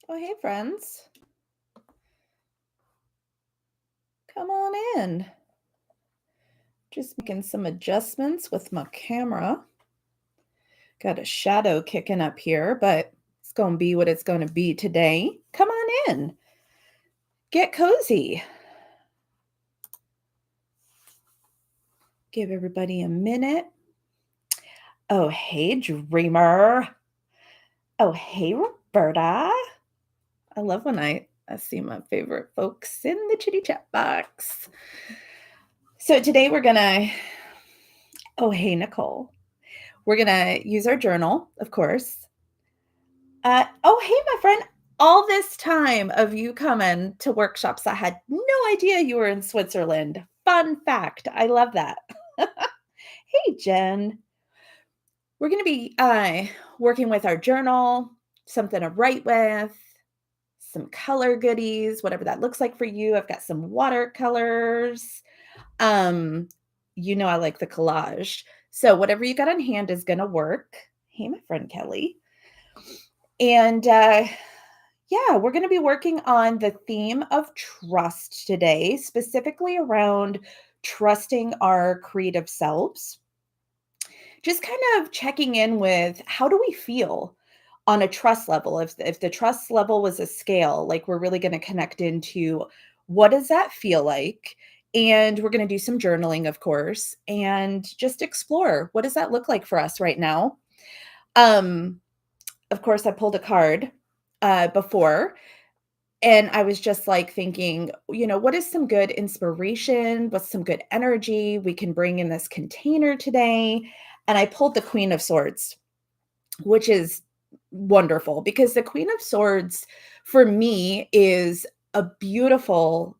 Oh, hey, friends. Come on in. Just making some adjustments with my camera. Got a shadow kicking up here, but it's going to be what it's going to be today. Come on in. Get cozy. Give everybody a minute. Oh, hey, Dreamer. Oh, hey, Roberta. I love when I see my favorite folks in the chitty chat box. So today we're going to, oh, hey, Nicole. We're going to use our journal, of course. Oh, hey, my friend. All this time of you coming to workshops, I had no idea you were in Switzerland. Fun fact. I love that. Hey, Jen. We're going to be working with our journal, something to write with, some color goodies, whatever that looks like for you. I've got some watercolors. Um, I like the collage. So whatever you got on hand is going to work. Hey, my friend Kelly. And yeah, we're going to be working on the theme of trust today, specifically around trusting our creative selves. Just kind of checking in with how do we feel on a trust level? If the trust level was a scale, like we're really going to connect into what does that feel like? And we're going to do some journaling, of course, and just explore what does that look like for us right now. Um, of course, I pulled a card before. And I was just like thinking, what is some good inspiration? What's some good energy we can bring in this container today? And I pulled the Queen of Swords, which is wonderful because the Queen of Swords for me is a beautiful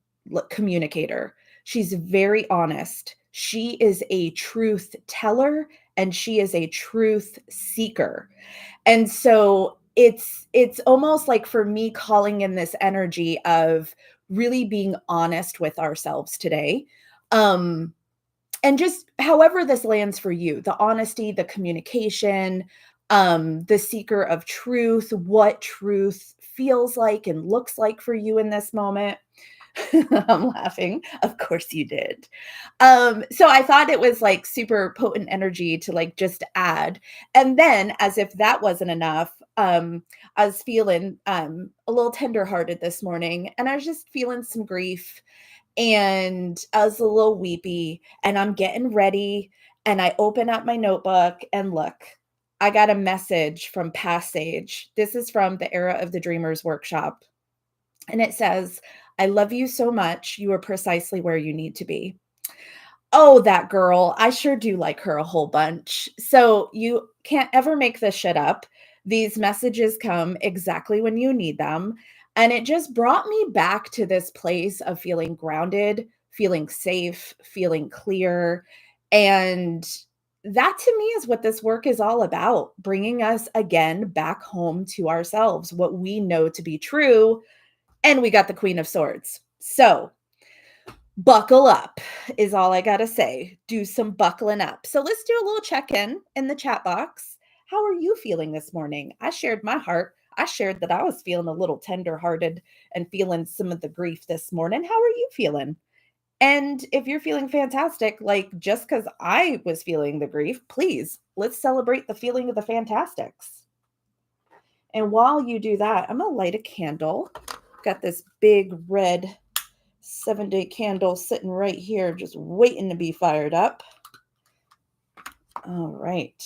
communicator. She's very honest. She is a truth teller and she is a truth seeker. And so it's almost like for me calling in this energy of really being honest with ourselves today. Um and just however this lands for you, the honesty, the communication, the seeker of truth, what truth feels like and looks like for you in this moment. I'm laughing. Of course you did. So I thought it was like super potent energy to like just add. And then as if that wasn't enough, I was feeling a little tenderhearted this morning and I was just feeling some grief and I was a little weepy and I'm getting ready and I open up my notebook and look, I got a message from Past Sage. This is from the Era of the Dreamers workshop. And it says, I love you so much. You are precisely where you need to be. Oh, that girl. I sure do like her a whole bunch. So you can't ever make this shit up. These messages come exactly when you need them. And it just brought me back to this place of feeling grounded, feeling safe, feeling clear. And that to me is what this work is all about, bringing us again back home to ourselves, what we know to be true. And we got the Queen of Swords. So buckle up is all I got to say. Do some buckling up. So let's do a little check in the chat box. How are you feeling this morning? I shared my heart. I shared that I was feeling a little tenderhearted and feeling some of the grief this morning. How are you feeling? And if you're feeling fantastic, like just because I was feeling the grief, please let's celebrate the feeling of the fantastics. And while you do that, I'm going to light a candle. Got this big red 7-day candle sitting right here, just waiting to be fired up. All right.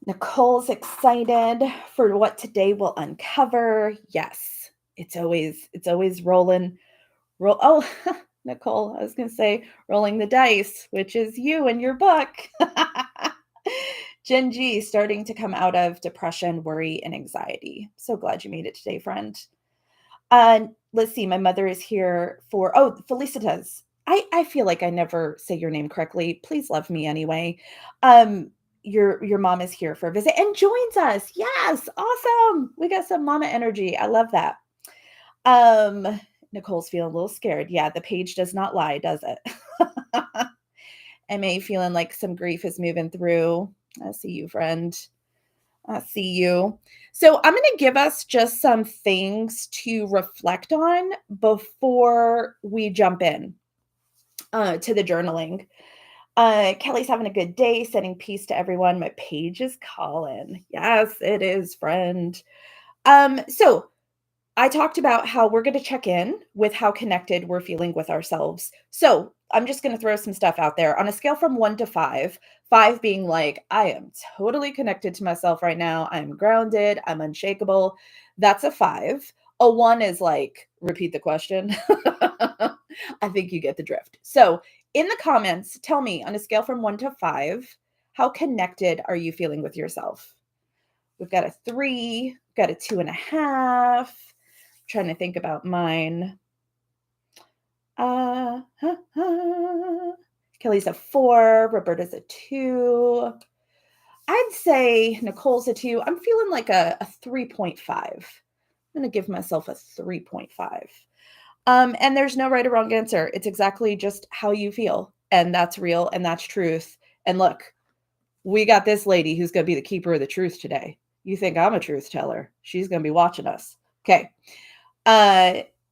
Nicole's excited for what today will uncover. Yes, it's always rolling. Oh, Nicole, I was gonna say rolling the dice, which is you and your book. Gen G starting to come out of depression, worry, and anxiety. So glad you made it today, friend. Let's see. My mother is here for Felicitas. I feel like I never say your name correctly. Please love me anyway. Your mom is here for a visit and joins us. Yes, awesome. We got some mama energy. I love that. Nicole's feeling a little scared. Yeah, the page does not lie, does it? MA feeling like some grief is moving through. I see you, friend. I see you. So I'm going to give us just some things to reflect on before we jump in to the journaling. Kelly's having a good day, sending peace to everyone. My page is calling. Yes, it is, friend. So I talked about how we're going to check in with how connected we're feeling with ourselves. So I'm just going to throw some stuff out there on a scale from 1 to 5, 5 being like, I am totally connected to myself right now. I'm grounded. I'm unshakable. That's a 5. A 1 is like, repeat the question. I think you get the drift. So in the comments, tell me on a scale from 1 to 5, how connected are you feeling with yourself? We've got a 3, got a 2.5. Trying to think about mine. Uh, Kelly's a 4, Roberta's a 2. I'd say Nicole's a 2. I'm feeling like a 3.5. I'm going to give myself a 3.5. And there's no right or wrong answer. It's exactly just how you feel. And that's real and that's truth. And look, we got this lady who's going to be the keeper of the truth today. You think I'm a truth teller? She's going to be watching us. Okay.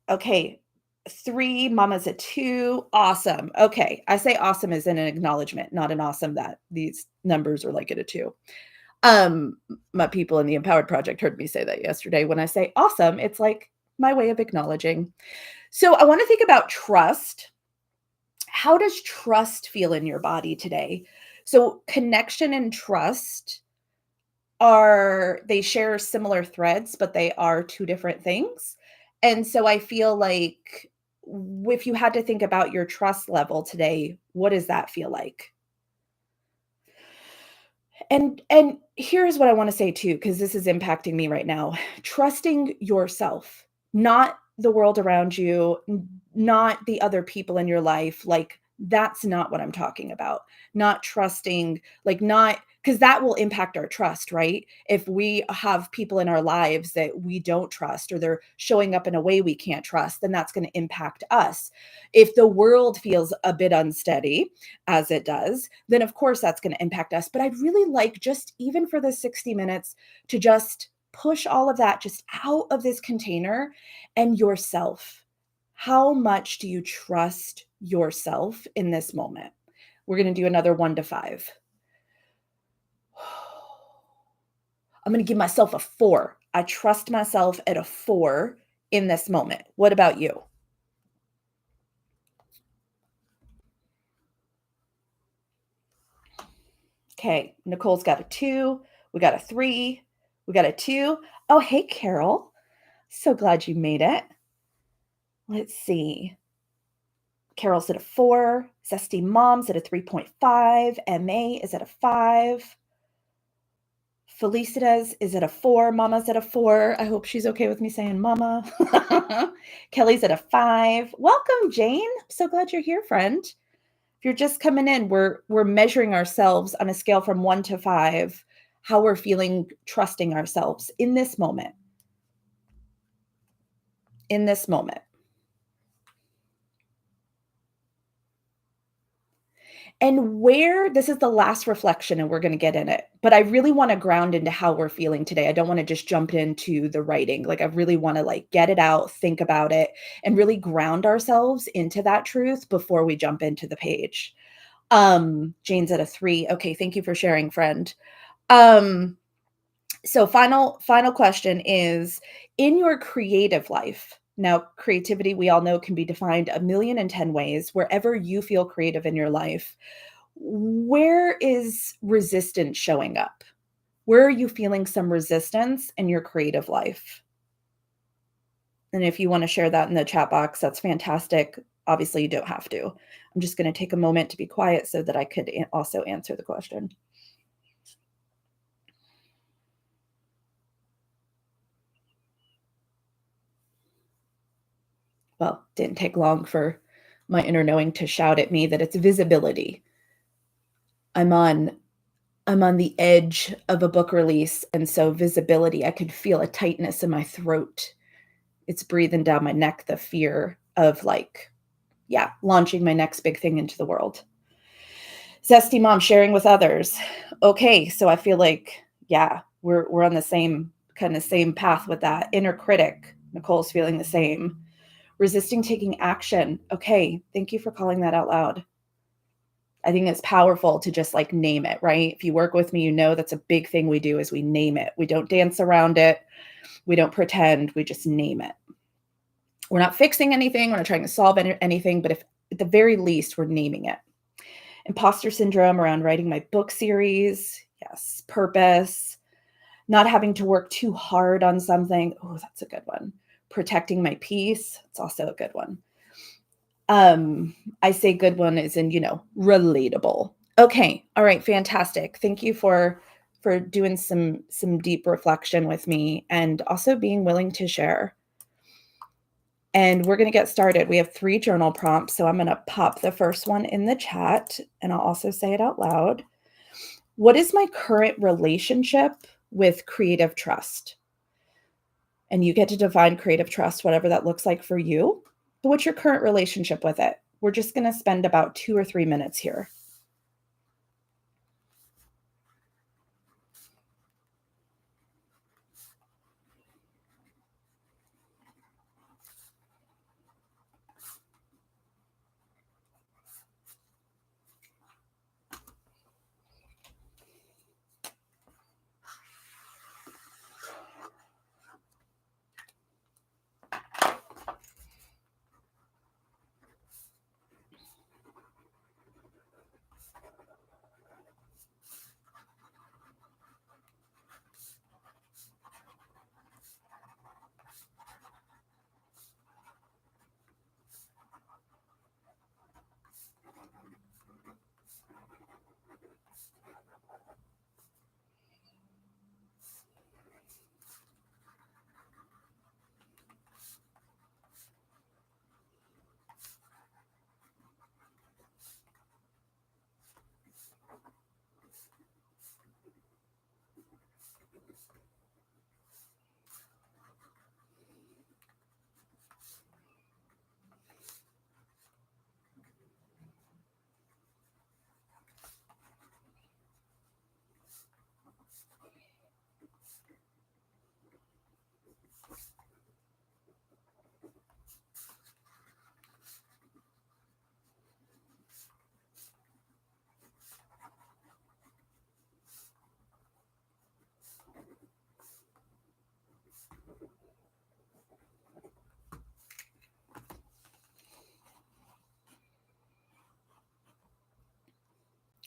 Okay. 3, Mama's a 2. Awesome. Okay. I say awesome as in an acknowledgement, not an awesome that these numbers are like at a 2. My people in the Empowered Project heard me say that yesterday. When I say awesome, it's like my way of acknowledging. So I want to think about trust. How does trust feel in your body today? So connection and trust they share similar threads, but they are 2 different things. And so I feel like if you had to think about your trust level today, what does that feel like? And here's what I want to say too, because this is impacting me right now. Trusting yourself, not the world around you, not the other people in your life. Like that's not what I'm talking about. Not trusting, like not because that will impact our trust, right? If we have people in our lives that we don't trust or they're showing up in a way we can't trust, then that's going to impact us. If the world feels a bit unsteady, as it does, then of course that's going to impact us. But I'd really like just even for the 60 minutes to just push all of that just out of this container and yourself. How much do you trust yourself in this moment? We're going to do another 1 to 5. I'm going to give myself a 4. I trust myself at a 4 in this moment. What about you? Okay, Nicole's got a 2. We got a 3. We got a 2. Oh, hey, Carol. So glad you made it. Let's see. Carol's at a 4. Zesty Mom's at a 3.5. MA is at a 5. Felicitas is at a 4. Mama's at a 4. I hope she's okay with me saying mama. Kelly's at a 5. Welcome, Jane. I'm so glad you're here, friend. If you're just coming in, we're measuring ourselves on a scale from 1 to 5, how we're feeling trusting ourselves in this moment. In this moment. And this is the last reflection and we're going to get in it, but I really want to ground into how we're feeling today. I don't want to just jump into the writing. Like I really want to like get it out, think about it, and really ground ourselves into that truth before we jump into the page. Jane's at a 3. Okay. Thank you for sharing, friend. So final question is, in your creative life, now creativity, we all know, can be defined 1,000,010 ways. Wherever you feel creative in your life, where is resistance showing up? Where are you feeling some resistance in your creative life? And if you want to share that in the chat box, that's fantastic. Obviously, you don't have to. I'm just going to take a moment to be quiet so that I could also answer the question. Well, didn't take long for my inner knowing to shout at me that it's visibility. I'm on the edge of a book release, and so visibility, I could feel a tightness in my throat. It's breathing down my neck, the fear of launching my next big thing into the world. Zesty mom sharing with others. Okay, so I feel like, yeah, we're on the same path with that. Inner critic. Nicole's feeling the same. Resisting taking action. Okay, thank you for calling that out loud. I think it's powerful to just like name it, right? If you work with me, you know that's a big thing we do is we name it. We don't dance around it. We don't pretend. We just name it. We're not fixing anything. We're not trying to solve anything, but if at the very least, we're naming it. Imposter syndrome around writing my book series. Yes. Purpose. Not having to work too hard on something. Oh, that's a good one. Protecting my peace. It's also a good one. I say good one is in, relatable. Okay. All right. Fantastic. Thank you for doing some deep reflection with me and also being willing to share. And we're going to get started. We have 3 journal prompts. So I'm going to pop the first one in the chat and I'll also say it out loud. What is my current relationship with creative trust? And you get to define creative trust, whatever that looks like for you. But what's your current relationship with it? We're just going to spend about 2 or 3 minutes here.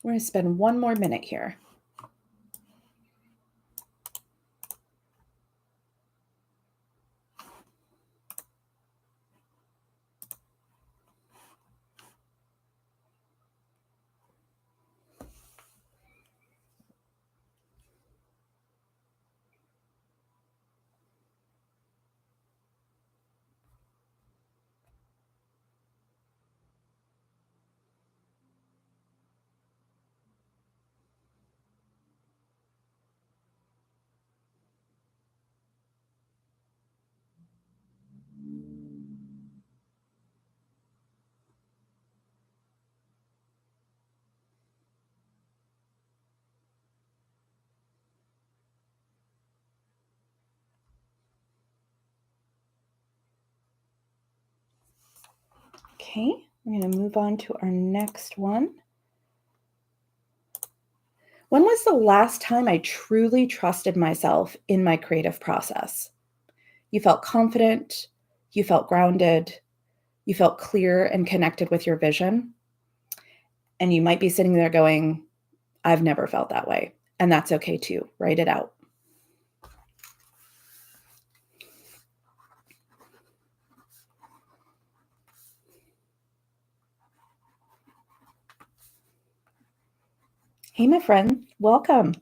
We're going to spend 1 more minute here. Okay, we're going to move on to our next one. When was the last time I truly trusted myself in my creative process? You felt confident, you felt grounded, you felt clear and connected with your vision. And you might be sitting there going, I've never felt that way. And that's okay too. Write it out. Hey, my friend, welcome.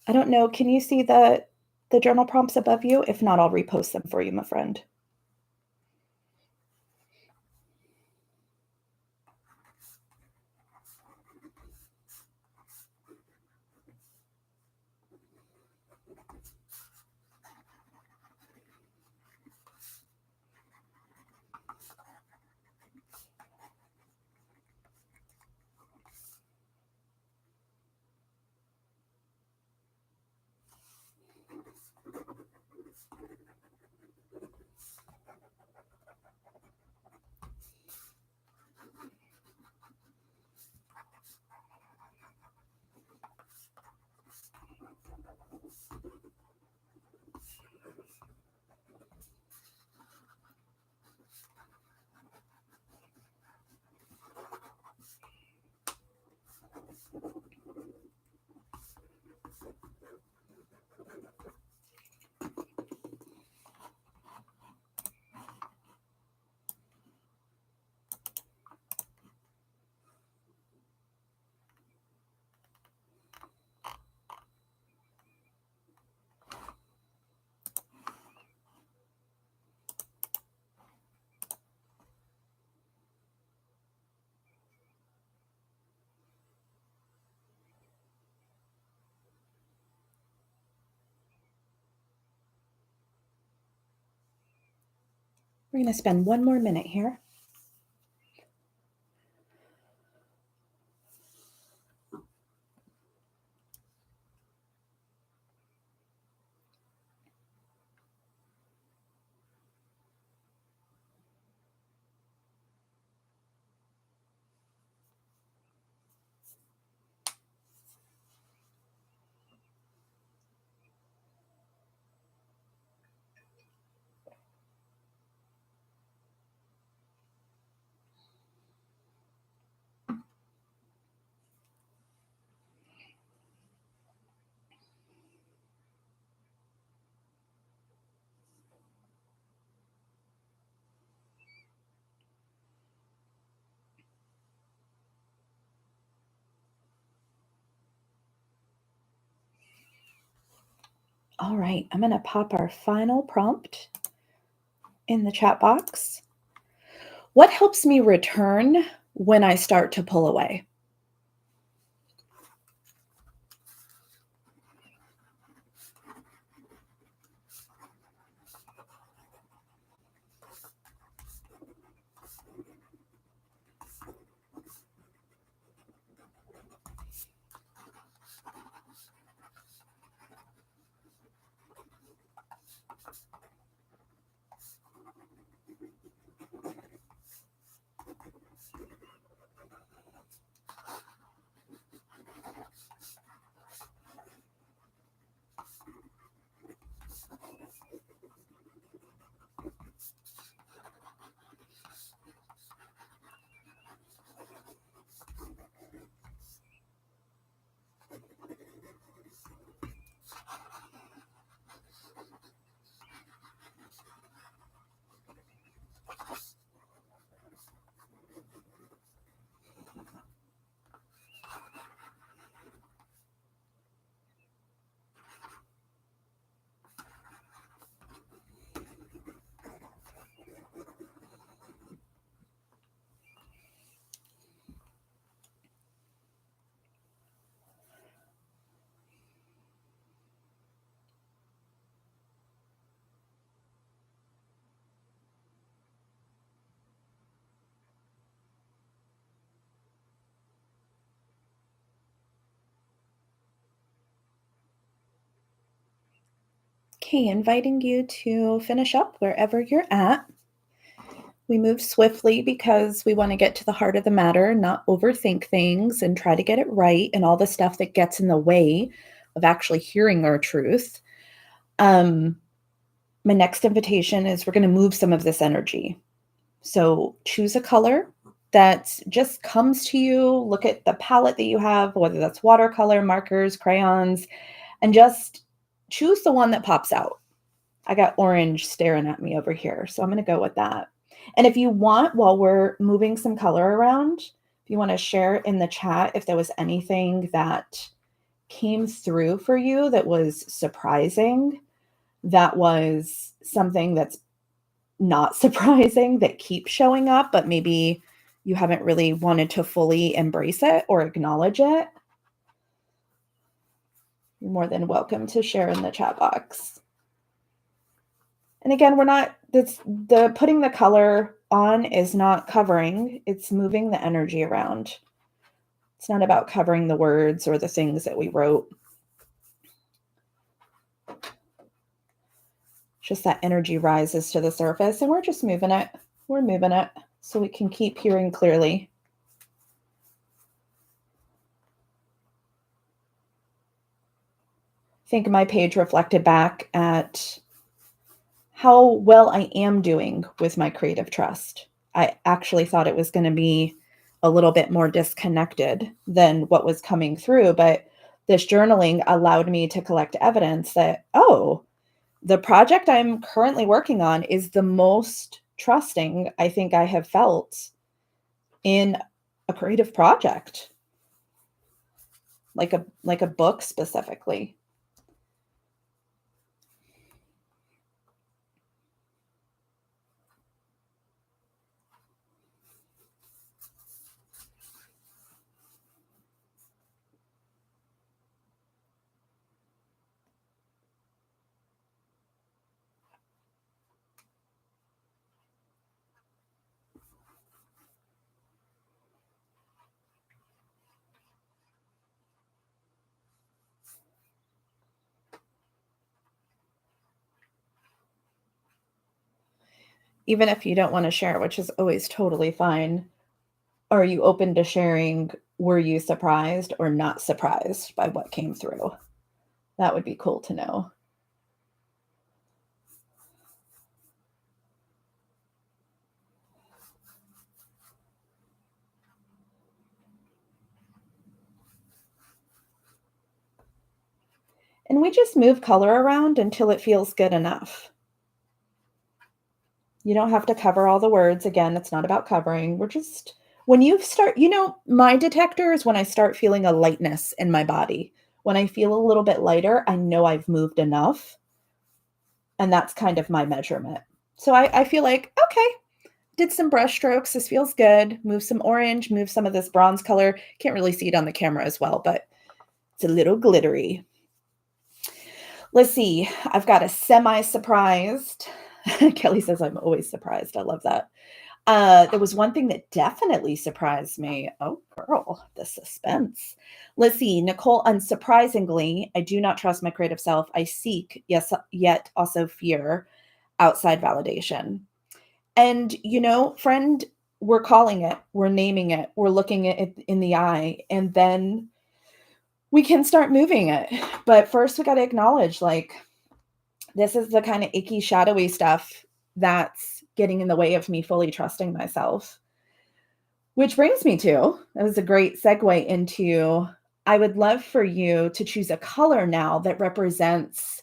I don't know, can you see the journal prompts above you? If not, I'll repost them for you, my friend. We're going to spend one more minute here. All right, I'm going to pop our final prompt in the chat box. What helps me return when I start to pull away? Okay, inviting you to finish up wherever you're at. We move swiftly because we want to get to the heart of the matter, not overthink things and try to get it right and all the stuff that gets in the way of actually hearing our truth. My next invitation is we're going to move some of this energy. So choose a color that just comes to you. Look at the palette that you have, whether that's watercolor, markers, crayons, and just choose the one that pops out. I got orange staring at me over here, so I'm going to go with that. And if you want, while we're moving some color around, if you want to share in the chat if there was anything that came through for you that was surprising, that was something that's not surprising that keeps showing up, but maybe you haven't really wanted to fully embrace it or acknowledge it, you're more than welcome to share in the chat box. And again, the putting the color on is not covering, it's moving the energy around. It's not about covering the words or the things that we wrote. Just that energy rises to the surface and we're just moving it. We're moving it so we can keep hearing clearly. I think my page reflected back at how well I am doing with my creative trust. I actually thought it was going to be a little bit more disconnected than what was coming through. But this journaling allowed me to collect evidence that, oh, the project I'm currently working on is the most trusting I think I have felt in a creative project, like a book specifically. Even if you don't want to share, which is always totally fine, are you open to sharing? Were you surprised or not surprised by what came through? That would be cool to know. And we just move color around until it feels good enough. You don't have to cover all the words. Again, it's not about covering. We're just, when you start, my detector is when I start feeling a lightness in my body. When I feel a little bit lighter, I know I've moved enough. And that's kind of my measurement. So I feel like, okay, did some brush strokes. This feels good. Move some orange, move some of this bronze color. Can't really see it on the camera as well, but it's a little glittery. Let's see. I've got a semi-surprised. Kelly says I'm always surprised. I love that. There was one thing that definitely surprised me. Oh, girl, the suspense. Let's see. Nicole, unsurprisingly, I do not trust my creative self. I seek, yes, yet also fear outside validation. And, friend, we're calling it, we're naming it, we're looking at it in the eye, and then we can start moving it. But first, we got to acknowledge, like, this is the kind of icky, shadowy stuff that's getting in the way of me fully trusting myself. Which brings me to, that was a great segue into, I would love for you to choose a color now that represents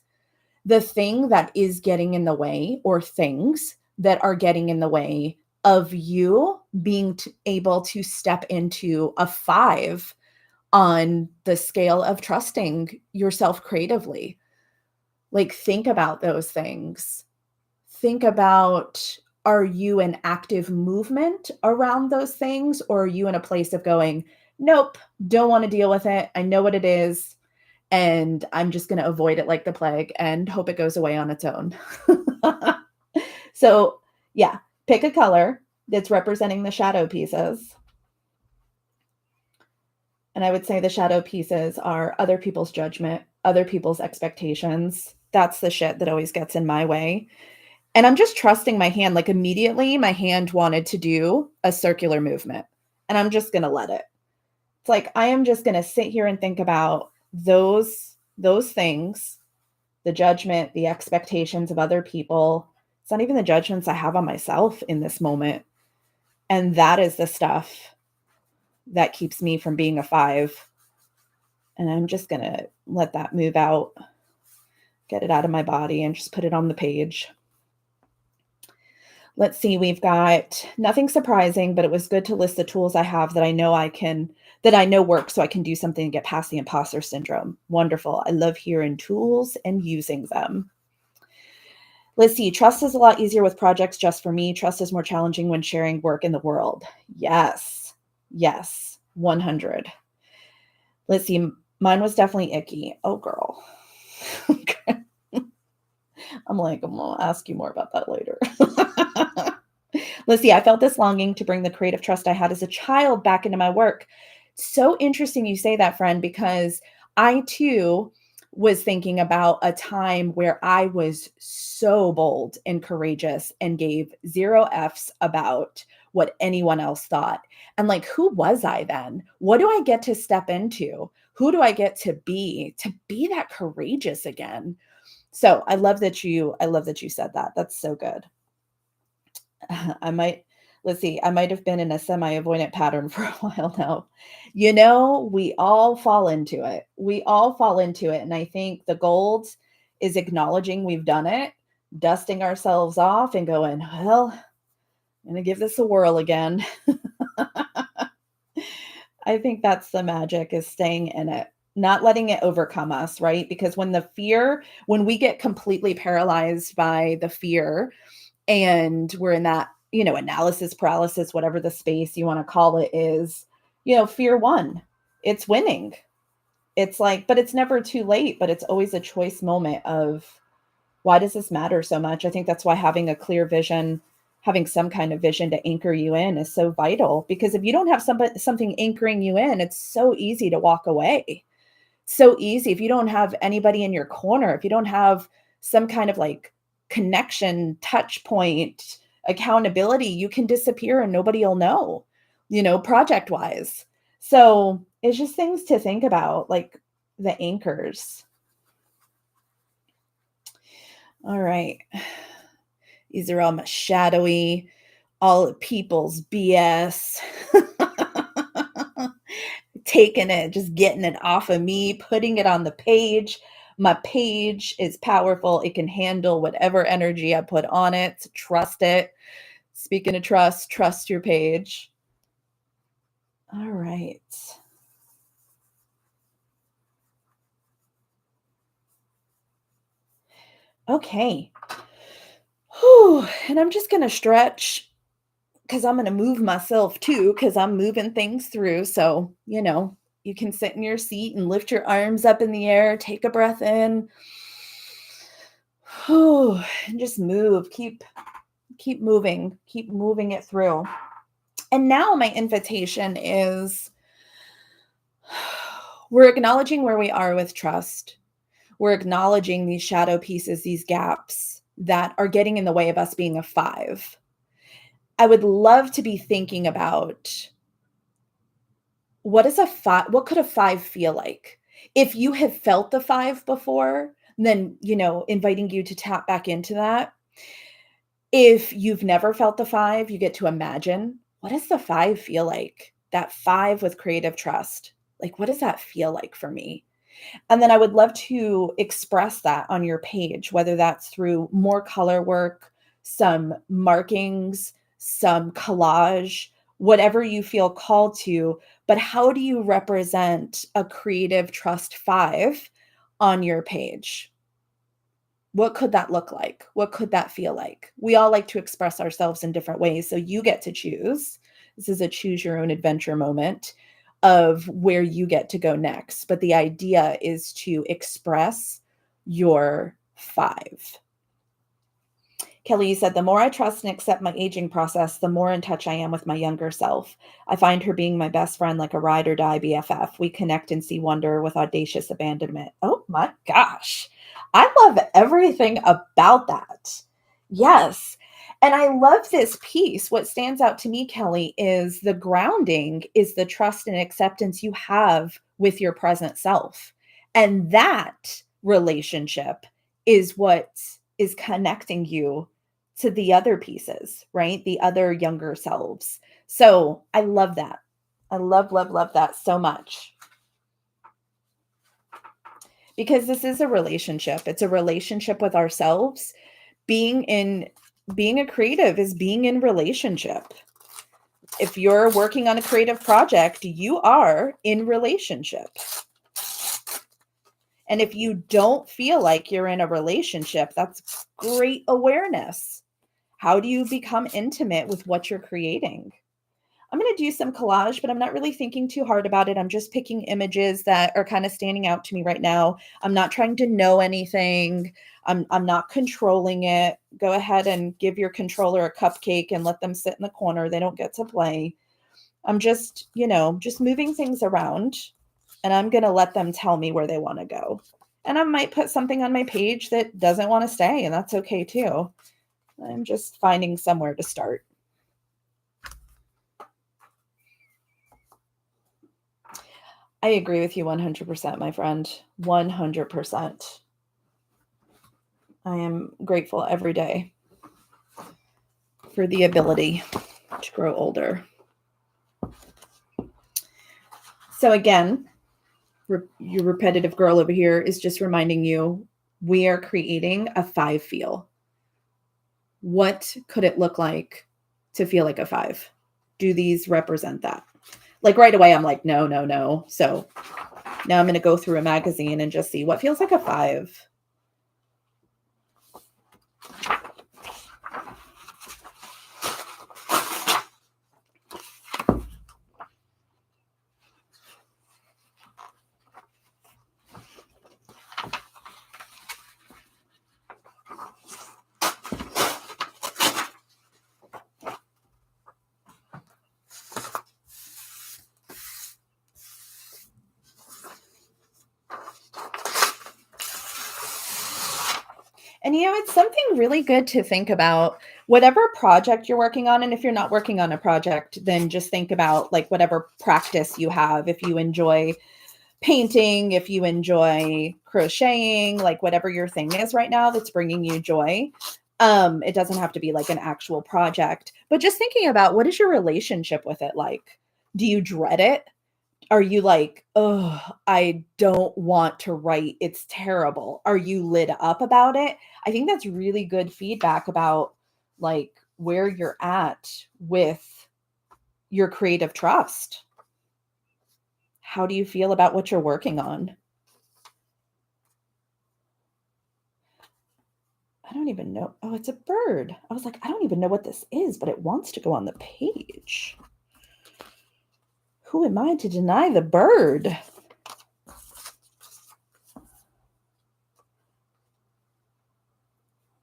the thing that is getting in the way, or things that are getting in the way of you being able to step into a 5 on the scale of trusting yourself creatively. Like, think about those things. Think about, are you in active movement around those things, or are you in a place of going, nope, don't want to deal with it. I know what it is, and I'm just going to avoid it like the plague and hope it goes away on its own. So, yeah, pick a color that's representing the shadow pieces. And I would say the shadow pieces are other people's judgment, other people's expectations. That's the shit that always gets in my way. And I'm just trusting my hand. Like, immediately, my hand wanted to do a circular movement, and I'm just going to let it. It's like, I am just going to sit here and think about those things, the judgment, the expectations of other people. It's not even the judgments I have on myself in this moment. And that is the stuff that keeps me from being a 5. And I'm just going to let that move out, get it out of my body, and just put it on the page. Let's see, we've got nothing surprising, but it was good to list the tools I have that I know work, so I can do something to get past the imposter syndrome. Wonderful. I love hearing tools and using them. Let's see. Trust is a lot easier with projects just for me. Trust is more challenging when sharing work in the world. Yes. Yes. 100. Let's see. Mine was definitely icky. Oh, girl. I'm like, I'm going to ask you more about that later. Let's see. I felt this longing to bring the creative trust I had as a child back into my work. So interesting you say that, friend, because I too was thinking about a time where I was so bold and courageous and gave 0 F's about what anyone else thought. And like, who was I then? What do I get to step into? Who do I get to be that courageous again? So I love that you said that. That's so good. I might let's see, I might have been in a semi-avoidant pattern for a while now. We all fall into it. We all fall into it. And I think the gold is acknowledging we've done it, dusting ourselves off and going, well, I'm going to give this a whirl again. I think that's the magic is staying in it, not letting it overcome us, right? Because when we get completely paralyzed by the fear and we're in that, analysis paralysis, whatever the space you want to call it is, fear won. It's winning. It's like, but it's never too late, but it's always a choice moment of why does this matter so much? I think that's why having a clear vision, having some kind of vision to anchor you in is so vital because if you don't have something anchoring you in, it's so easy to walk away. So easy if you don't have anybody in your corner, if you don't have some kind of like connection, touch point, accountability, you can disappear and nobody will know, project wise. So it's just things to think about, like the anchors. All right. These are all my shadowy, all of people's BS. Taking it, just getting it off of me, putting it on the page. My page is powerful. It can handle whatever energy I put on it. Trust it. Speaking of trust your page. All right. Okay. Whew. And I'm just going to stretch because I'm going to move myself too, because I'm moving things through. So, you can sit in your seat and lift your arms up in the air, take a breath in. Whew, and just move. Keep moving it through. And now my invitation is we're acknowledging where we are with trust. We're acknowledging these shadow pieces, these gaps that are getting in the way of us being a 5. I would love to be thinking about what could a 5 feel like? If you have felt the 5 before, then, inviting you to tap back into that. If you've never felt the 5, you get to imagine, what does the 5 feel like? That 5 with creative trust. Like, what does that feel like for me? And then I would love to express that on your page, whether that's through more color work, some markings, some collage, whatever you feel called to. But how do you represent a creative trust 5 on your page? What could that look like? What could that feel like? We all like to express ourselves in different ways, so you get to choose. This is a choose your own adventure moment of where you get to go next. But the idea is to express your 5. Kelly, you said, the more I trust and accept my aging process, the more in touch I am with my younger self. I find her being my best friend like a ride or die BFF. We connect and see wonder with audacious abandonment. Oh my gosh. I love everything about that. Yes. And I love this piece. What stands out to me, Kelly, is the grounding is the trust and acceptance you have with your present self. And that relationship is what is connecting you to the other pieces, right? The other younger selves. So I love that. I love that so much. Because this is a relationship. It's a relationship with ourselves. Being a creative is being in relationship. If you're working on a creative project, you are in relationship. And if you don't feel like you're in a relationship, that's great awareness. How do you become intimate with what you're creating? I'm going to do some collage, but I'm not really thinking too hard about it. I'm just picking images that are kind of standing out to me right now. I'm not trying to know anything. I'm not controlling it. Go ahead and give your controller a cupcake and let them sit in the corner. They don't get to play. I'm just, just moving things around, and I'm going to let them tell me where they want to go. And I might put something on my page that doesn't want to stay, and that's okay too. I'm just finding somewhere to start. I agree with you 100%, my friend. 100%. I am grateful every day for the ability to grow older. So again, your repetitive girl over here is just reminding you we are creating a 5 feel. What could it look like to feel like a 5? Do these represent that? Like right away, I'm like, no, no, no. So now I'm going to go through a magazine and just see what feels like a 5. And it's something really good to think about whatever project you're working on. And if you're not working on a project, then just think about like whatever practice you have. If you enjoy painting, if you enjoy crocheting, like whatever your thing is right now that's bringing you joy. It doesn't have to be like an actual project, but just thinking about what is your relationship with it like? Do you dread it? Are you like, "Oh, I don't want to write. It's terrible." Are you lit up about it? I think that's really good feedback about like where you're at with your creative trust. How do you feel about what you're working on? I don't even know. Oh, it's a bird. I was like, I don't even know what this is, but it wants to go on the page. Who am I to deny the bird?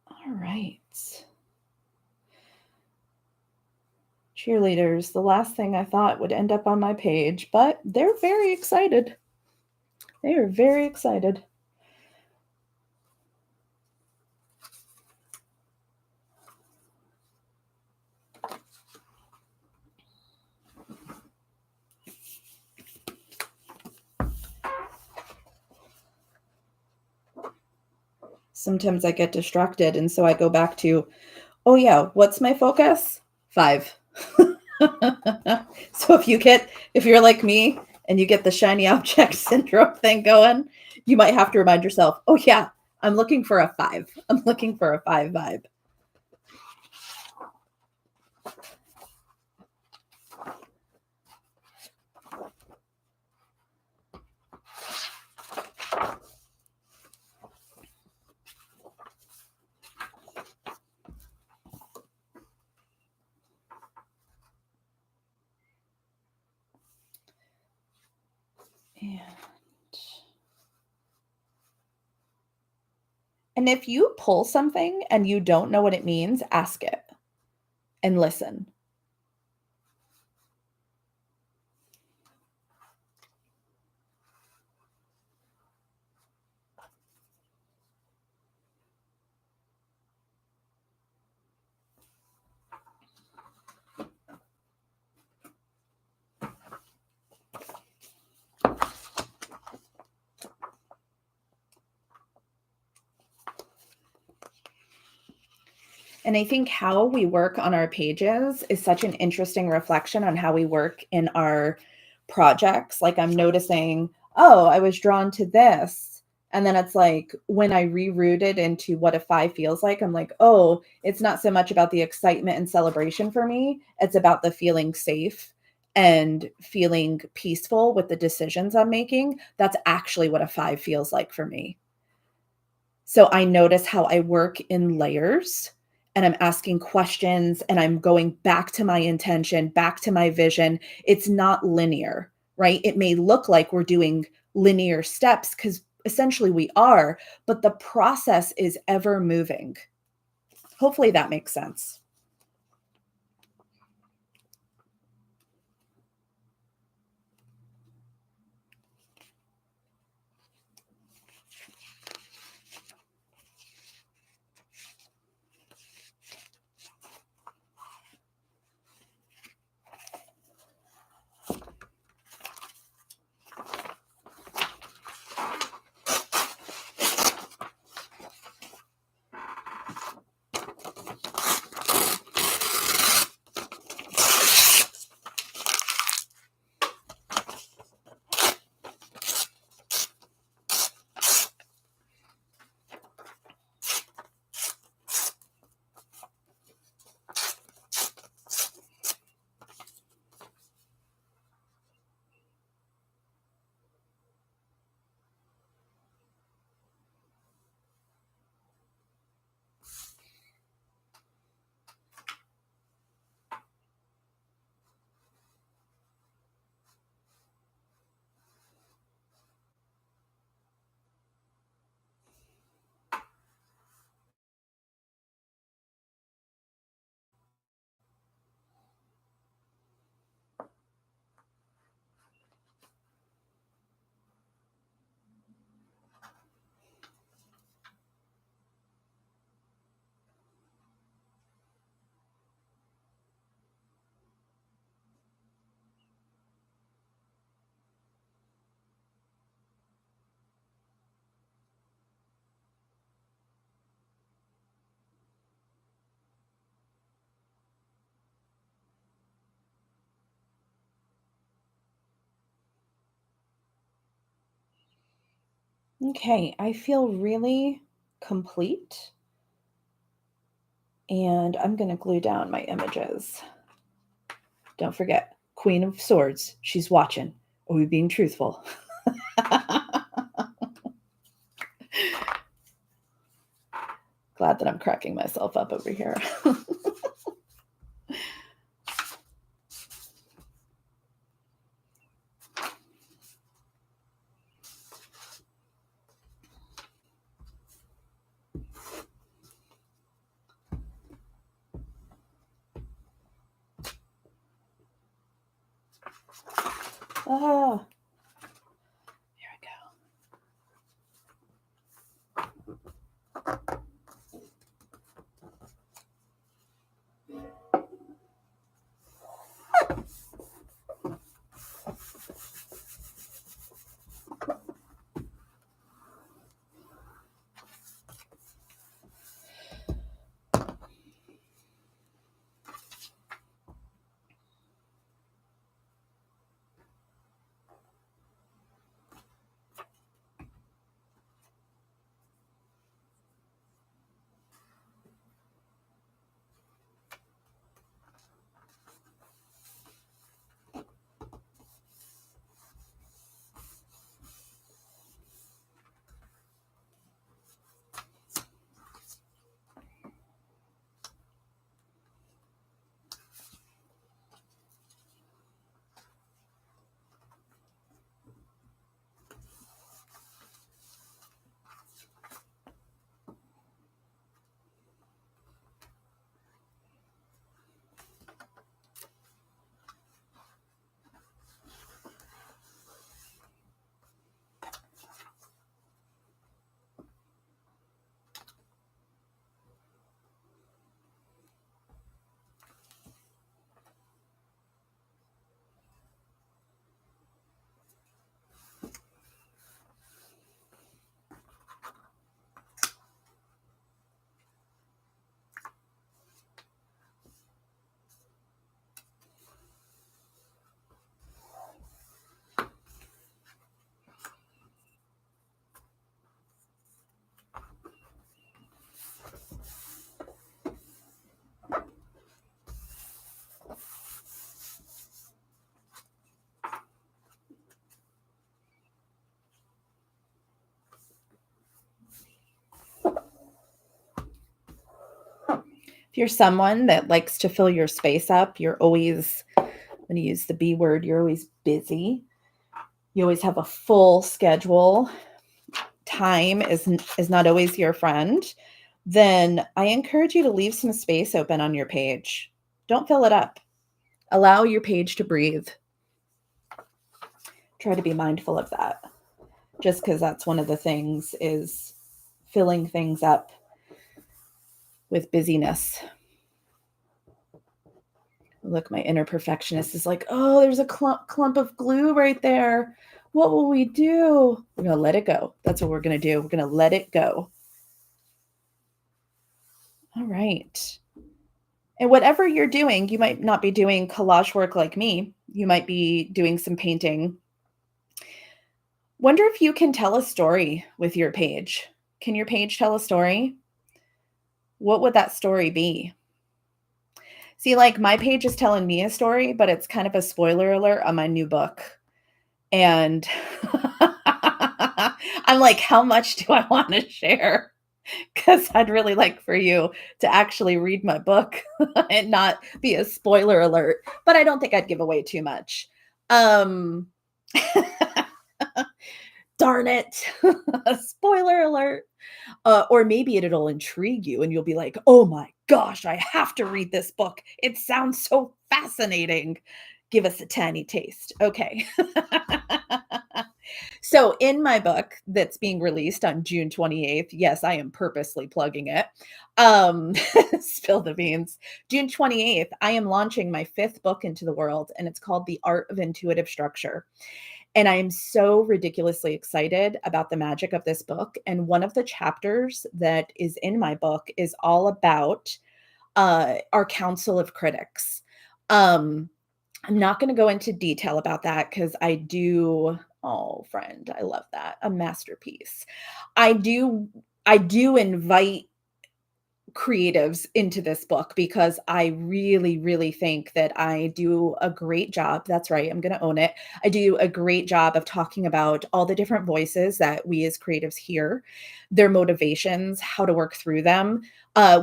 All right. Cheerleaders, the last thing I thought would end up on my page, but they're very excited. They are very excited. Sometimes I get distracted, and so I go back to, oh yeah, what's my focus? 5. So if you're like me and you get the shiny object syndrome thing going, you might have to remind yourself, oh yeah, I'm looking for a 5. I'm looking for a 5 vibe. And if you pull something and you don't know what it means, ask it and listen. And I think how we work on our pages is such an interesting reflection on how we work in our projects. Like I'm noticing, oh, I was drawn to this. And then it's like when I reroute it into what a 5 feels like, I'm like, oh, it's not so much about the excitement and celebration for me. It's about the feeling safe and feeling peaceful with the decisions I'm making. That's actually what a 5 feels like for me. So I notice how I work in layers and I'm asking questions and I'm going back to my intention, back to my vision. It's not linear, right? It may look like we're doing linear steps because essentially we are, but the process is ever moving. Hopefully that makes sense. Okay, I feel really complete, and I'm going to glue down my images. Don't forget, Queen of Swords, she's watching. Are we being truthful? Glad that I'm cracking myself up over here. Ah, here we go. If you're someone that likes to fill your space up, you're always, I'm going to use the B word, you're always busy. You always have a full schedule. Time is not always your friend. Then I encourage you to leave some space open on your page. Don't fill it up. Allow your page to breathe. Try to be mindful of that. Just because that's one of the things is filling things up with busyness. Look, my inner perfectionist is like, oh, there's a clump of glue right there. What will we do? We're going to let it go. That's what we're going to do. We're going to let it go. All right. And whatever you're doing, you might not be doing collage work like me. You might be doing some painting. Wonder if you can tell a story with your page. Can your page tell a story? What would that story be? See, like my page is telling me a story, but it's kind of a spoiler alert on my new book. And I'm like, how much do I want to share? Because I'd really like for you to actually read my book and not be a spoiler alert. But I don't think I'd give away too much. Um, darn it. Spoiler alert. Or maybe it'll intrigue you and you'll be like, oh my gosh, I have to read this book. It sounds so fascinating. Give us a tiny taste. Okay. So, in my book that's being released on June 28th, yes, I am purposely plugging it. Um, Spill the beans. June 28th, I am launching my fifth book into the world, and it's called The Art of Intuitive Structure. And I am so ridiculously excited about the magic of this book. And one of the chapters that is in my book is all about our council of critics. I'm not going to go into detail about that because I do Oh, friend, I love that. A masterpiece. I do I do invite creatives into this book because I really, really think that I do a great job. That's right, I'm gonna own it. I do a great job of talking about all the different voices that we as creatives hear, their motivations, how to work through them,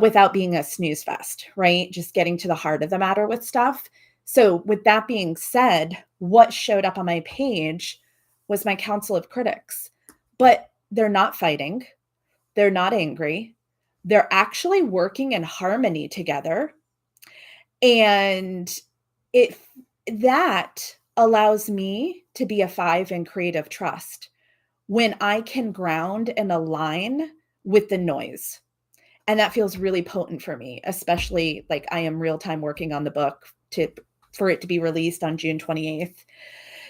without being a snooze fest, right? Just getting to the heart of the matter with stuff. So, with that being said, what showed up on my page was my council of critics, but they're not fighting. They're not angry. They're actually working in harmony together, and it that allows me to be a 5 in creative trust when I can ground and align with the noise, and that feels really potent for me, especially, like, I am real time working on the book to for it to be released on June 28th.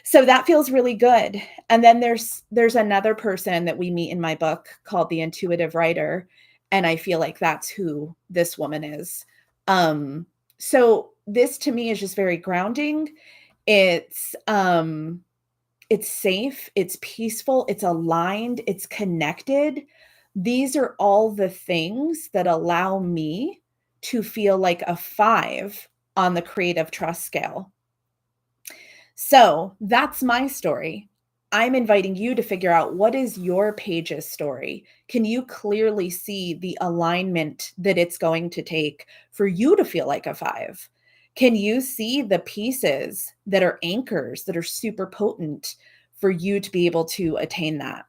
So that feels really good. And then there's another person that we meet in my book called the intuitive writer, and I feel like that's who this woman is. So this to me is just very grounding. It's safe, it's peaceful, it's aligned, it's connected. These are all the things that allow me to feel like a 5 on the creative trust scale. So that's my story. I'm inviting you to figure out what is your page's story. Can you clearly see the alignment that it's going to take for you to feel like a 5? Can you see the pieces that are anchors that are super potent for you to be able to attain that?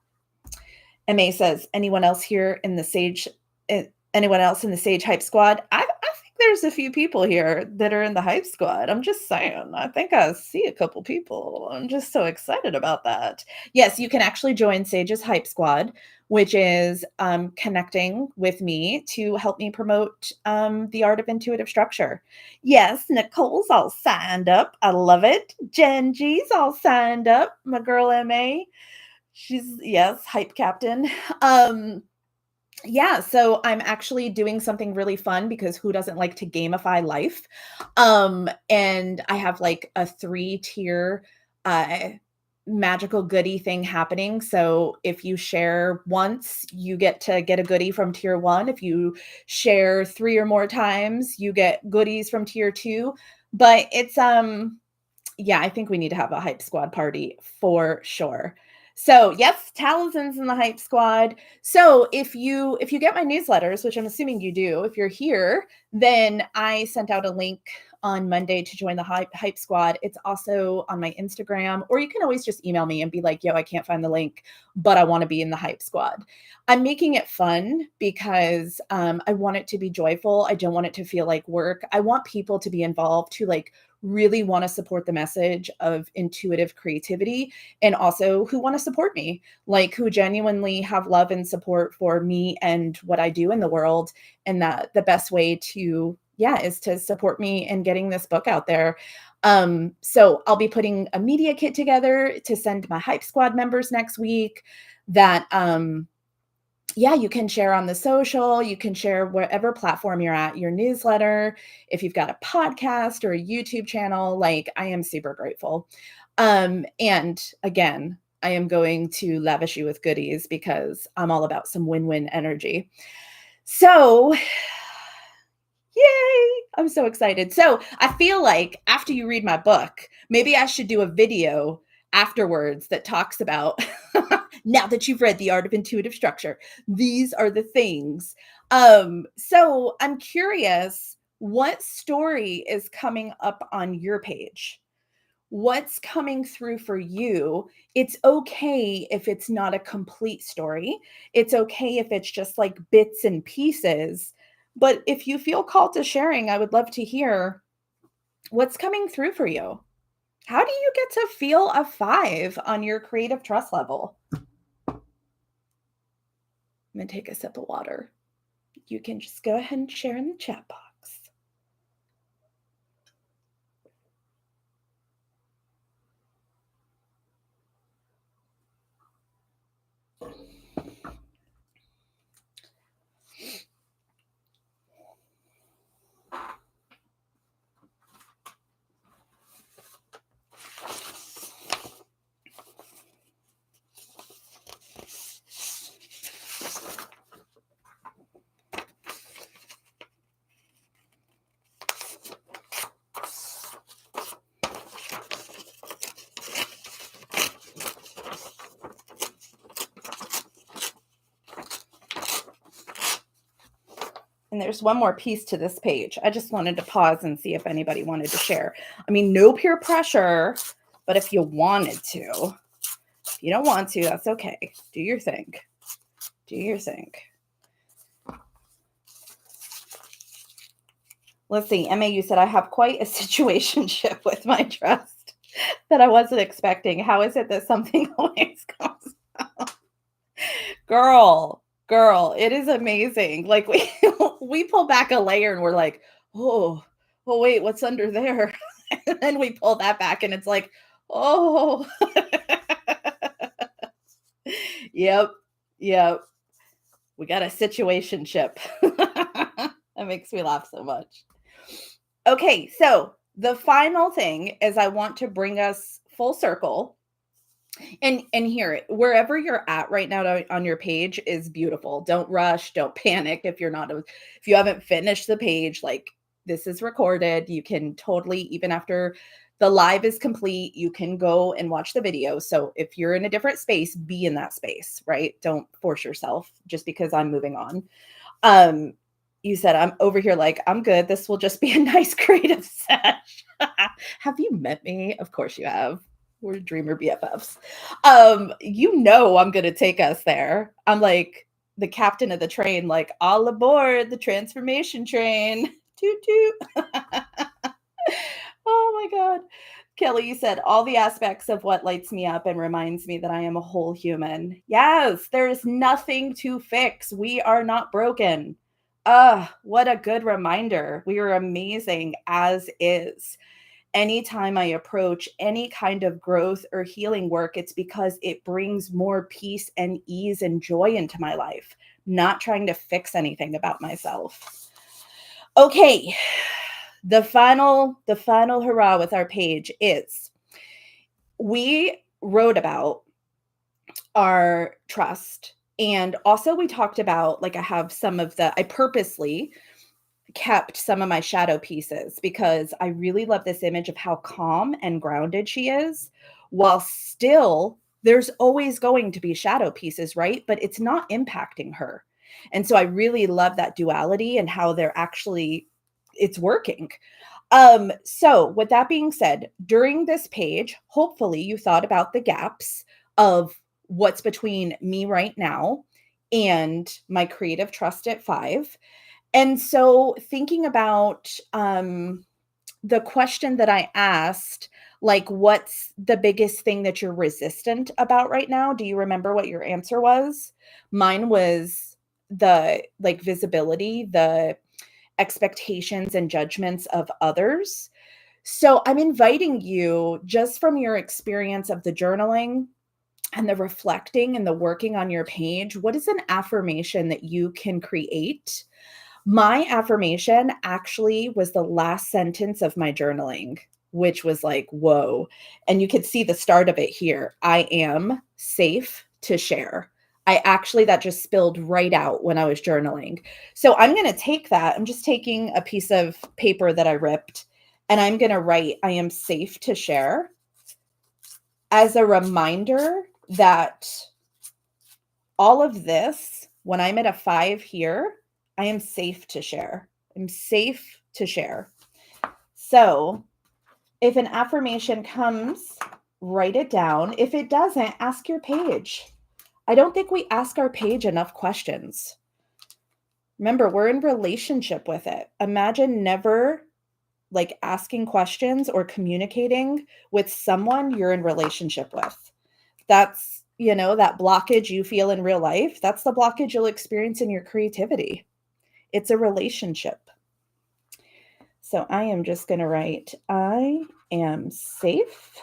MA says, anyone else here in the Sage, anyone else in the Sage Hype Squad? I think there's a few people here that are in the Hype Squad. I'm just saying. I think I see a couple people. I'm just so excited about that. Yes, you can actually join Sage's Hype Squad, which is connecting with me to help me promote the art of intuitive structure. Yes, Nicole's all signed up. I love it. Genji's all signed up. My girl MA. She's yes, hype captain. Um, yeah, so I'm actually doing something really fun because who doesn't like to gamify life? And I have like a 3-tier magical goodie thing happening. So if you share once, you get to get a goodie from tier 1. If you share 3 or more times, you get goodies from tier 2. But it's yeah, I think we need to have a hype squad party for sure. So yes, Talzin's in the hype squad. So if you get my newsletters, which I'm assuming you do, if you're here, then I sent out a link on Monday to join the hype squad. It's also on my Instagram, or you can always just email me and be like, yo, I can't find the link, but I want to be in the hype squad. I'm making it fun because I want it to be joyful. I don't want it to feel like work. I want people to be involved who like really want to support the message of intuitive creativity and also who want to support me, like who genuinely have love and support for me and what I do in the world. And that the best way to, yeah, is to support me in getting this book out there. So I'll be putting a media kit together to send my Hype Squad members next week that, yeah, you can share on the social, you can share wherever platform you're at, your newsletter, if you've got a podcast or a YouTube channel, like I am super grateful. And again, I am going to lavish you with goodies because I'm all about some win-win energy. So, yay! I'm so excited. So, I feel like after you read my book, maybe I should do a video afterwards that talks about now that you've read The Art of Intuitive Structure, these are the things. So I'm curious, what story is coming up on your page? What's coming through for you? It's okay if it's not a complete story. It's okay if it's just like bits and pieces. But if you feel called to sharing, I would love to hear what's coming through for you. How do you get to feel a 5 on your creative trust level? I'm gonna take a sip of water. You can just go ahead and share in the chat box. And there's one more piece to this page. I just wanted to pause and see if anybody wanted to share. I mean, no peer pressure, but if you wanted to, if you don't want to, that's okay. Do your thing. Do your thing. Let's see. MAU said, I have quite a situationship with my trust that I wasn't expecting. How is it that something always comes out? Girl, it is amazing. Like we pull back a layer and we're like, oh wait, what's under there? And then we pull that back and it's like, oh. Yep. We got a situationship. That makes me laugh so much. Okay, so the final thing is I want to bring us full circle. And here, wherever you're at right now on your page is beautiful. Don't rush, don't panic if you haven't finished the page, like this is recorded. You can totally, even after the live is complete, you can go and watch the video. So if you're in a different space, be in that space, right? Don't force yourself just because I'm moving on. You said I'm over here like, I'm good. This will just be a nice creative sesh. Have you met me? Of course you have. We're dreamer BFFs. I'm going to take us there. I'm like the captain of the train, like all aboard the transformation train. Toot toot. Oh my God. Kelly, you said all the aspects of what lights me up and reminds me that I am a whole human. Yes, there is nothing to fix. We are not broken. What a good reminder. We are amazing as is. Anytime I approach any kind of growth or healing work, it's because it brings more peace and ease and joy into my life, not trying to fix anything about myself. Okay. The final hurrah with our page is we wrote about our trust. And also we talked about, like, I purposely kept some of my shadow pieces because I really love this image of how calm and grounded she is, while still there's always going to be shadow pieces, right? But it's not impacting her. And so I really love that duality and how it's working. So with that being said, during this page, hopefully you thought about the gaps of what's between me right now and my creative trust at 5. And so thinking about the question that I asked, like, what's the biggest thing that you're resistant about right now? Do you remember what your answer was? Mine was the visibility, the expectations and judgments of others. So I'm inviting you, just from your experience of the journaling and the reflecting and the working on your page, what is an affirmation that you can create? My affirmation actually was the last sentence of my journaling, which was like, whoa. And you could see the start of it here. I am safe to share. That just spilled right out when I was journaling. So I'm going to take that. I'm just taking a piece of paper that I ripped, and I'm going to write, I am safe to share, as a reminder that all of this, when I'm at a 5 here, I am safe to share. I'm safe to share. So if an affirmation comes, write it down. If it doesn't, ask your page. I don't think we ask our page enough questions. Remember, we're in relationship with it. Imagine never asking questions or communicating with someone you're in relationship with. That's, that blockage you feel in real life. That's the blockage you'll experience in your creativity. It's a relationship. So I am just going to write, I am safe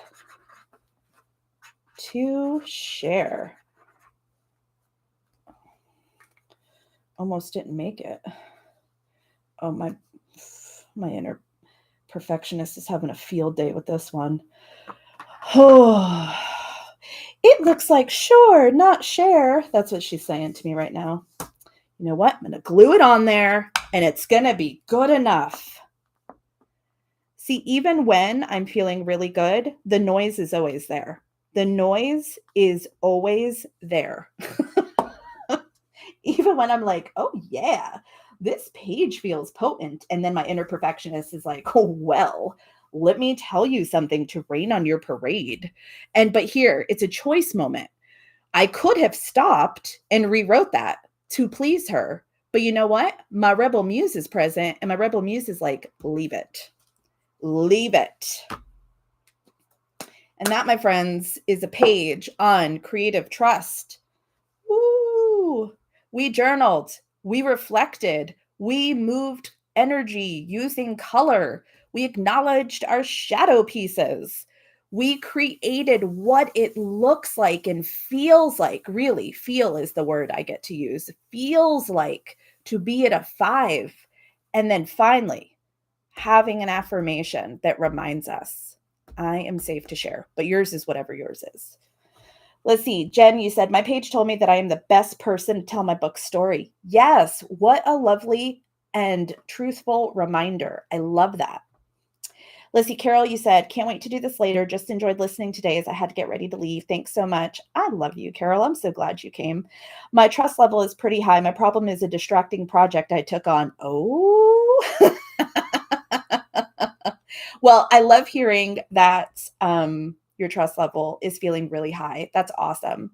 to share. Almost didn't make it. Oh, my inner perfectionist is having a field day with this one. Oh, it looks like sure, not share. That's what she's saying to me right now. You know what? I'm going to glue it on there, and it's going to be good enough. See, even when I'm feeling really good, the noise is always there. The noise is always there. Even when I'm like, oh yeah, this page feels potent. And then my inner perfectionist is like, oh, well, let me tell you something to rain on your parade. But here, it's a choice moment. I could have stopped and rewrote that to please her. But you know what? My rebel muse is present, and my rebel muse is like, leave it. Leave it. And that, my friends, is a page on creative trust. Woo! We journaled, we reflected, we moved energy using color, we acknowledged our shadow pieces. We created what it looks like and feels like. Really, feel is the word I get to use. Feels like to be at a 5. And then finally, having an affirmation that reminds us, I am safe to share, but yours is whatever yours is. Let's see. Jen, you said, my page told me that I am the best person to tell my book story. Yes. What a lovely and truthful reminder. I love that. Let's see. Carol, you said, can't wait to do this later. Just enjoyed listening today as I had to get ready to leave. Thanks so much. I love you, Carol. I'm so glad you came. My trust level is pretty high. My problem is a distracting project I took on. Oh, well, I love hearing that your trust level is feeling really high. That's awesome.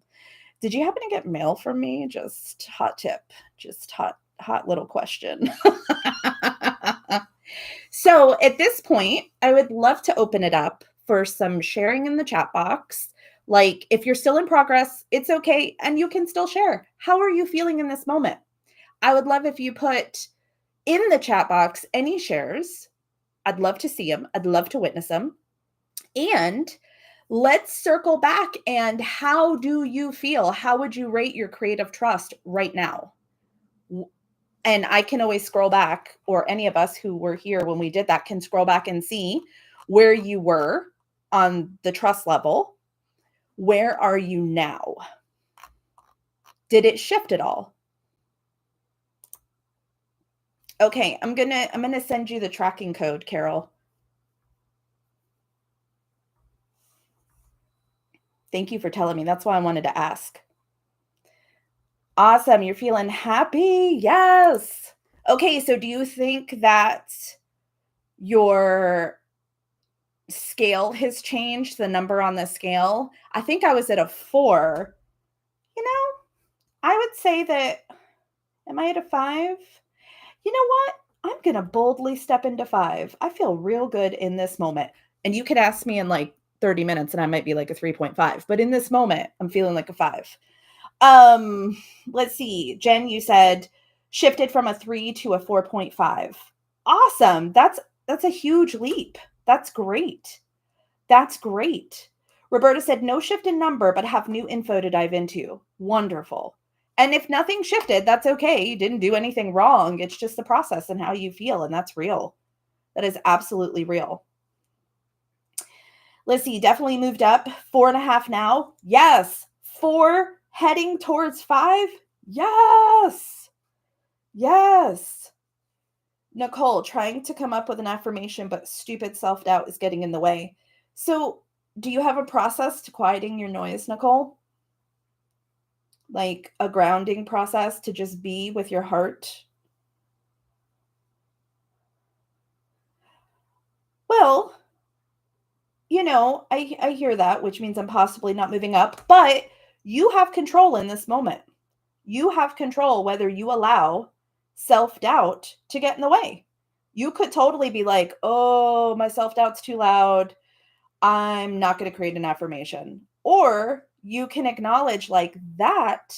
Did you happen to get mail from me? Just hot tip, just hot little question. So at this point, I would love to open it up for some sharing in the chat box. Like if you're still in progress, it's okay. And you can still share. How are you feeling in this moment? I would love if you put in the chat box any shares. I'd love to see them. I'd love to witness them. And let's circle back. And how do you feel? How would you rate your creative trust right now? And I can always scroll back, or any of us who were here when we did that can scroll back and see where you were on the trust level. Where are you now? Did it shift at all? Okay, I'm gonna send you the tracking code, Carol. Thank you for telling me. That's why I wanted to ask. Awesome. You're feeling happy? Yes. Okay, so do you think that your scale has changed, the number on the scale? I think I was at a 4. You know, I would say that, am I at a 5? You know what? I'm going to boldly step into 5. I feel real good in this moment. And you could ask me in like 30 minutes and I might be like a 3.5, but in this moment, I'm feeling like a 5. Let's see. Jen, you said shifted from a 3 to a 4.5. Awesome. That's a huge leap. That's great. That's great. Roberta said no shift in number, but have new info to dive into. Wonderful. And if nothing shifted, that's okay. You didn't do anything wrong. It's just the process and how you feel. And that's real. That is absolutely real. Let's see. Definitely moved up. 4.5 now. Yes. 4 heading towards 5. Yes. Yes. Nicole, trying to come up with an affirmation, but stupid self-doubt is getting in the way. So do you have a process to quieting your noise, Nicole? Like a grounding process to just be with your heart? Well, I hear that, which means I'm possibly not moving up, but you have control in this moment. You have control whether you allow self-doubt to get in the way. You could totally be like, oh, my self-doubt's too loud. I'm not going to create an affirmation. Or you can acknowledge like that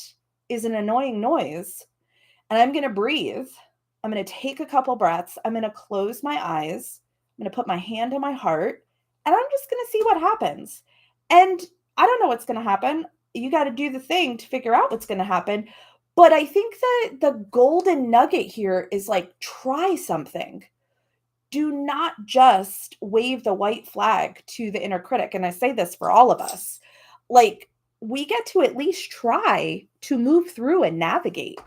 is an annoying noise and I'm going to breathe. I'm going to take a couple breaths. I'm going to close my eyes. I'm going to put my hand on my heart and I'm just going to see what happens. And I don't know what's going to happen. You got to do the thing to figure out what's going to happen. But I think that the golden nugget here is like, try something. Do not just wave the white flag to the inner critic. And I say this for all of us. Like, we get to at least try to move through and navigate,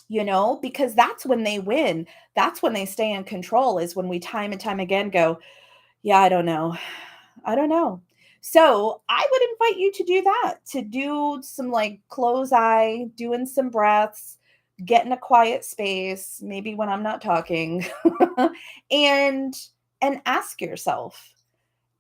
because that's when they win. That's when they stay in control, is when we time and time again go, yeah, I don't know. I don't know. So I would invite you to do that, to do some like close eye, doing some breaths, get in a quiet space, maybe when I'm not talking, and ask yourself.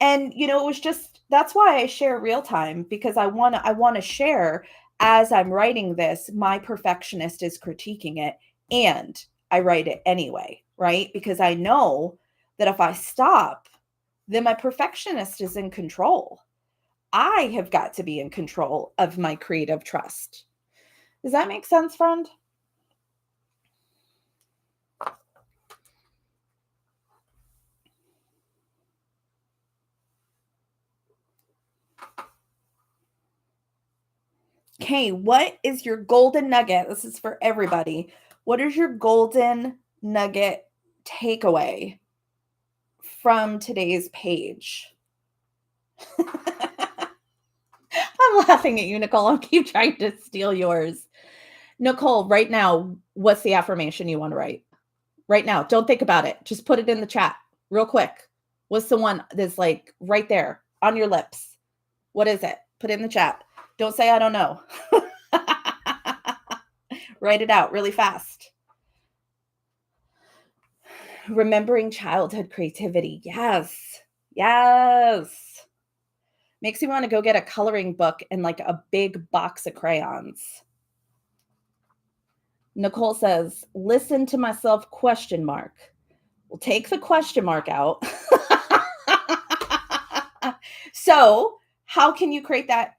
And it was just that's why I share real time, because I want to share as I'm writing this, my perfectionist is critiquing it and I write it anyway, right? Because I know that if I stop, then my perfectionist is in control. I have got to be in control of my creative trust. Does that make sense, friend? Okay, what is your golden nugget? This is for everybody. What is your golden nugget takeaway from today's page? I'm laughing at you, Nicole. I'll keep trying to steal yours. Nicole, right now, what's the affirmation you want to write? Right now, don't think about it. Just put it in the chat real quick. What's the one that's like right there on your lips? What is it? Put it in the chat. Don't say I don't know. Write it out really fast. Remembering childhood creativity. Yes. Yes. Makes me want to go get a coloring book and like a big box of crayons. Nicole says, listen to myself, question mark. We'll take the question mark out. So how can you create that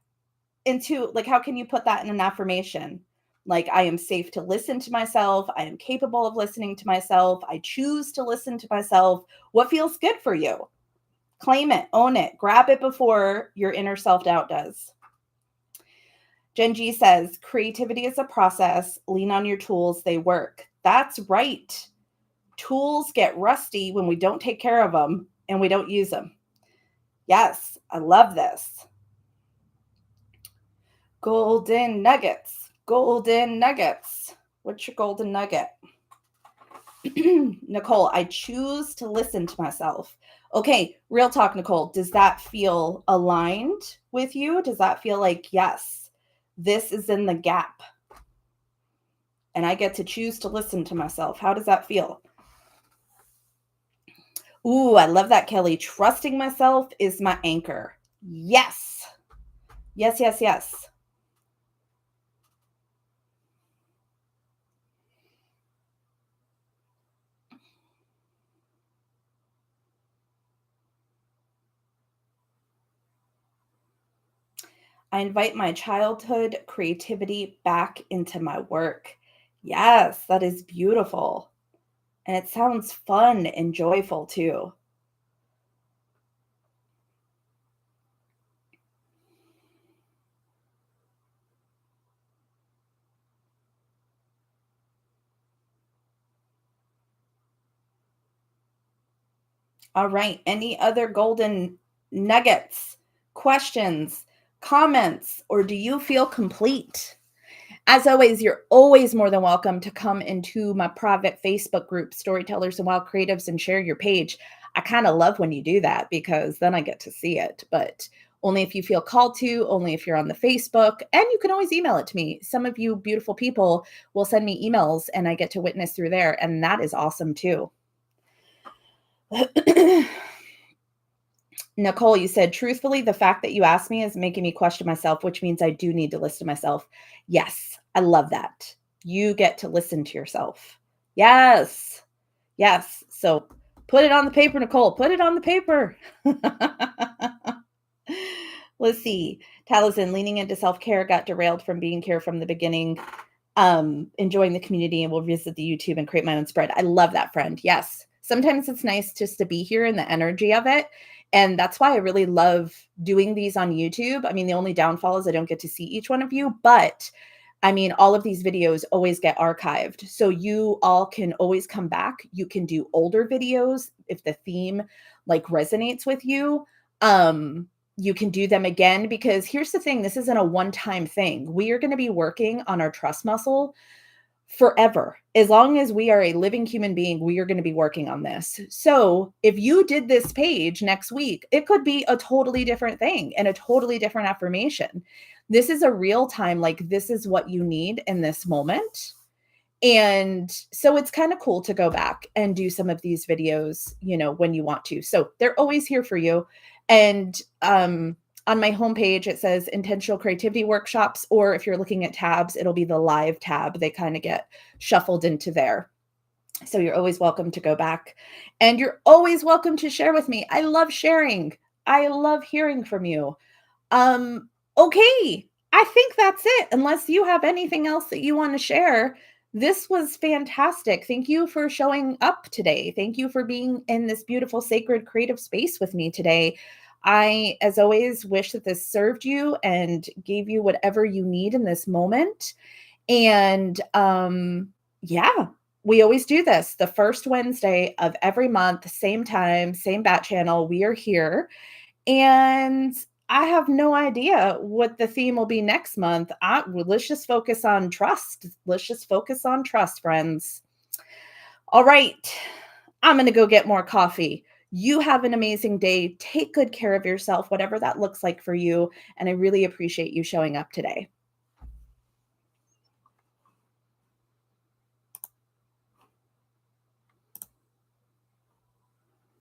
into, like, how can you put that in an affirmation? Like, I am safe to listen to myself. I am capable of listening to myself. I choose to listen to myself. What feels good for you? Claim it, own it, grab it before your inner self-doubt does. Jen G says, creativity is a process. Lean on your tools. They work. That's right. Tools get rusty when we don't take care of them and we don't use them. Yes, I love this. Golden nuggets. Golden nuggets. What's your golden nugget? Nicole, I choose to listen to myself. Okay, real talk, Nicole. Does that feel aligned with you? Does that feel like, yes, this is in the gap and I get to choose to listen to myself? How does that feel? Ooh, I love that, Kelly. Trusting myself is my anchor. Yes. Yes, yes, yes. I invite my childhood creativity back into my work. Yes, that is beautiful. And it sounds fun and joyful too. All right. Any other golden nuggets, questions, comments, or do you feel complete? As always, you're always more than welcome to come into my private Facebook group, Storytellers and Wild Creatives, and share your page. I kind of love when you do that because then I get to see it, but only if you feel called to, only if you're on the Facebook, and you can always email it to me. Some of you beautiful people will send me emails and I get to witness through there, and that is awesome too. Nicole, you said, truthfully, the fact that you asked me is making me question myself, which means I do need to listen to myself. Yes, I love that. You get to listen to yourself. Yes. Yes. So put it on the paper, Nicole. Put it on the paper. Let's see. Taliesin, leaning into self-care, got derailed from being care from the beginning. Enjoying the community, and will visit the YouTube and create my own spread. I love that, friend. Yes. Sometimes it's nice just to be here in the energy of it. And that's why I really love doing these on YouTube. I mean, the only downfall is I don't get to see each one of you, but I mean, all of these videos always get archived. So you all can always come back. You can do older videos if the theme like resonates with you. You can do them again, because here's the thing. This isn't a one-time thing. We are going to be working on our trust muscle forever. As long as we are a living human being, we are going to be working on this. So if you did this page next week, it could be a totally different thing and a totally different affirmation. This is a real time, like this is what you need in this moment. And so it's kind of cool to go back and do some of these videos, when you want to. So they're always here for you. And on my homepage, it says intentional creativity workshops, or if you're looking at tabs, it'll be the live tab. They kind of get shuffled into there. So you're always welcome to go back, and you're always welcome to share with me. I love sharing. I love hearing from you. Okay. I think that's it. Unless you have anything else that you want to share. This was fantastic. Thank you for showing up today. Thank you for being in this beautiful, sacred, creative space with me today. I, as always, wish that this served you and gave you whatever you need in this moment. And yeah, we always do this the first Wednesday of every month, same time, same bat channel. We are here. And I have no idea what the theme will be next month. Let's just focus on trust. Let's just focus on trust, friends. All right. I'm going to go get more coffee. You have an amazing day. Take good care of yourself, whatever that looks like for you. And I really appreciate you showing up today.